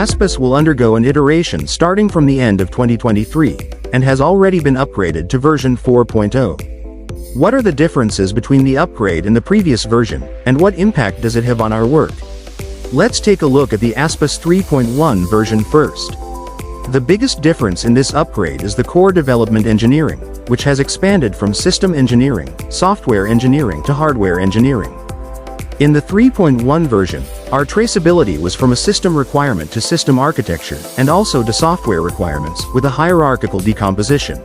ASPICE will undergo an iteration starting from the end of 2023, and has already been upgraded to version 4.0. What are the differences between the upgrade and the previous version, and what impact does it have on our work? Let's take a look at the ASPICE 3.1 version first. The biggest difference in this upgrade is the core development engineering, which has expanded from system engineering, software engineering to hardware engineering. In the 3.1 version, our traceability was from a system requirement to system architecture, and also to software requirements, with a hierarchical decomposition.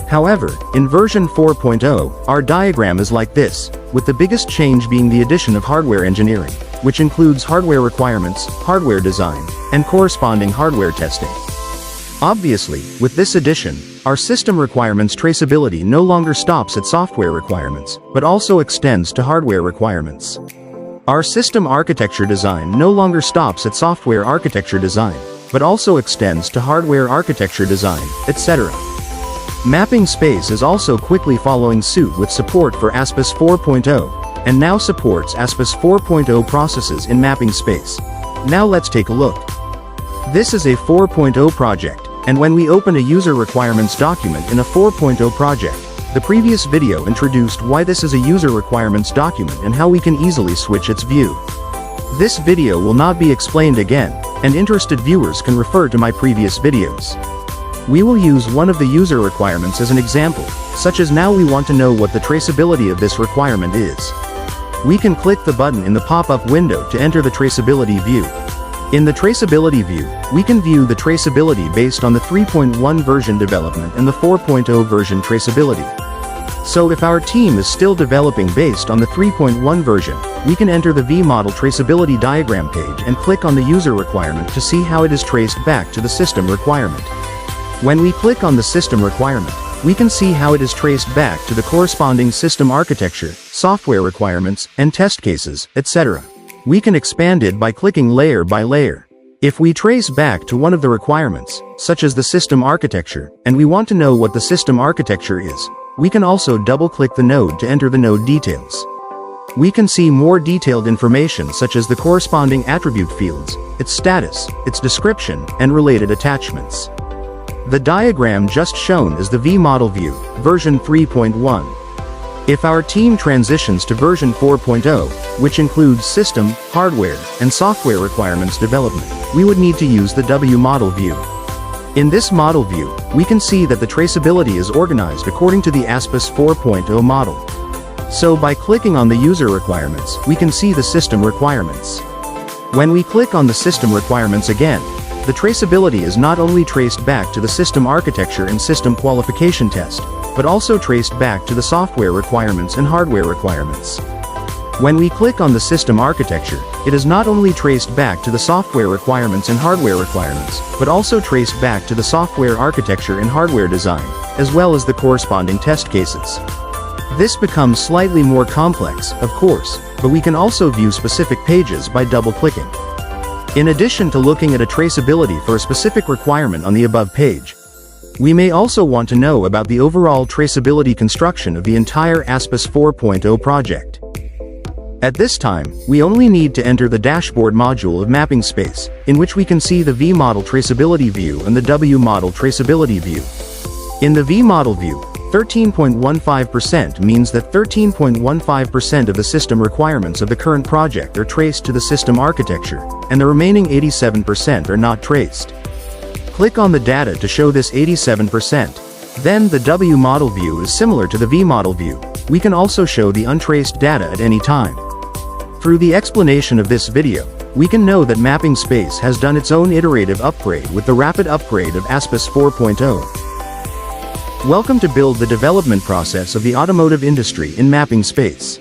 However, in version 4.0, our diagram is like this, with the biggest change being the addition of hardware engineering, which includes hardware requirements, hardware design, and corresponding hardware testing. Obviously, with this addition, our system requirements traceability no longer stops at software requirements, but also extends to hardware requirements. Our system architecture design no longer stops at software architecture design, but also extends to hardware architecture design, etc. Mapping space is also quickly following suit with support for ASPICE 4.0, and now supports ASPICE 4.0 processes in mapping space. Now let's take a look. This is a 4.0 project, and when we open a user requirements document in a 4.0 project, the previous video introduced why this is a user requirements document and how we can easily switch its view. This video will not be explained again, and interested viewers can refer to my previous videos. We will use one of the user requirements as an example, such as now we want to know what the traceability of this requirement is. We can click the button in the pop-up window to enter the traceability view. In the traceability view, we can view the traceability based on the 3.1 version development and the 4.0 version traceability. So if our team is still developing based on the 3.1 version, we can enter the vModel traceability diagram page and click on the user requirement to see how it is traced back to the system requirement. When we click on the system requirement, we can see how it is traced back to the corresponding system architecture, software requirements, and test cases, etc. We can expand it by clicking layer by layer. If we trace back to one of the requirements, such as the system architecture, and we want to know what the system architecture is, we can also double-click the node to enter the node details. We can see more detailed information such as the corresponding attribute fields, its status, its description, and related attachments. The diagram just shown is the vModel view, version 3.1. If our team transitions to version 4.0, which includes system, hardware, and software requirements development, we would need to use the wModel view. In this model view, we can see that the traceability is organized according to the ASPICE 4.0 model. So by clicking on the user requirements, we can see the system requirements. When we click on the system requirements again, the traceability is not only traced back to the system architecture and system qualification test, but also traced back to the software requirements and hardware requirements. When we click on the system architecture, it is not only traced back to the software requirements and hardware requirements, but also traced back to the software architecture and hardware design, as well as the corresponding test cases. This becomes slightly more complex, of course, but we can also view specific pages by double-clicking. In addition to looking at a traceability for a specific requirement on the above page, we may also want to know about the overall traceability construction of the entire ASPICE 4.0 project. At this time, we only need to enter the dashboard module of mapping space, in which we can see the vModel traceability view and the wModel traceability view. In the vModel view, 13.15% means that 13.15% of the system requirements of the current project are traced to the system architecture, and the remaining 87% are not traced. Click on the data to show this 87%. Then the wModel view is similar to the vModel view. We can also show the untraced data at any time. Through the explanation of this video, we can know that mapping space has done its own iterative upgrade with the rapid upgrade of ASPICE 4.0. Welcome to build the development process of the automotive industry in mapping space.